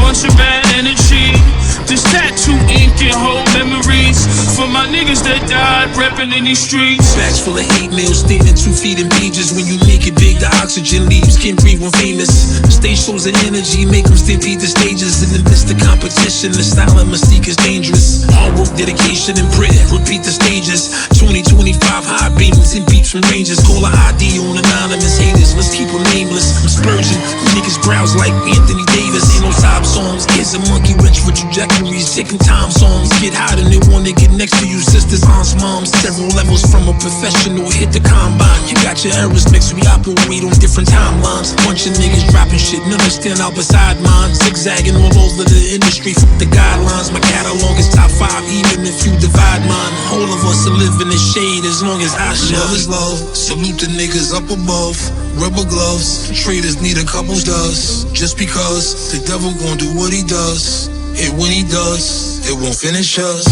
bunch of bad energy. This tattoo ink can hold memories for my niggas that died reppin' in these streets. Bags full of hate mail, standing 2 feet in pages. When you make it big, the oxygen leaves. Can't breathe when famous. Stage shows of energy make them stampede the stages. In the midst of competition, the style of mystique is dangerous. Hard work, dedication, and prayer. Repeat the stages. 2025 high beams and beats from ranges. Call a ID on anonymous haters. Let's keep them nameless. I'm splurging. Niggas browse like Anthony Davis. Ain't no top songs. Here's a monkey rich for trajectories. Taking time songs. Get hot and they wanna get next to you. Sisters, aunts, moms. Several levels from a professional. Hit the combine. You got your errors mixed. We operate on different timelines. Bunch of niggas dropping shit. None stand out beside mine. Zigzagging all over the industry. Fuck the guidelines. My catalog is top 5 even if you divide mine. All of us are living in shade as long as I shine. Love is love. Salute the niggas up above. Rubber gloves. Traders need a couple does. Just because the devil gon' do what he does. And when he does, it won't finish us.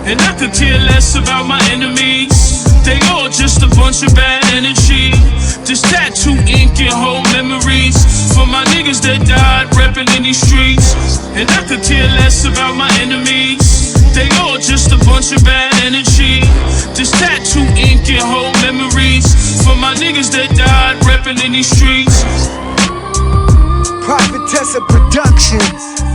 And I could care less about my enemies. They all just a bunch of bad energy. This tattoo ink can hold memories for my niggas that died reppin' in these streets. And I could care less about my enemies. They all just a bunch of bad energy. This tattoo ink can hold memories for my niggas that died reppin' in these streets. Prophetess of Productions.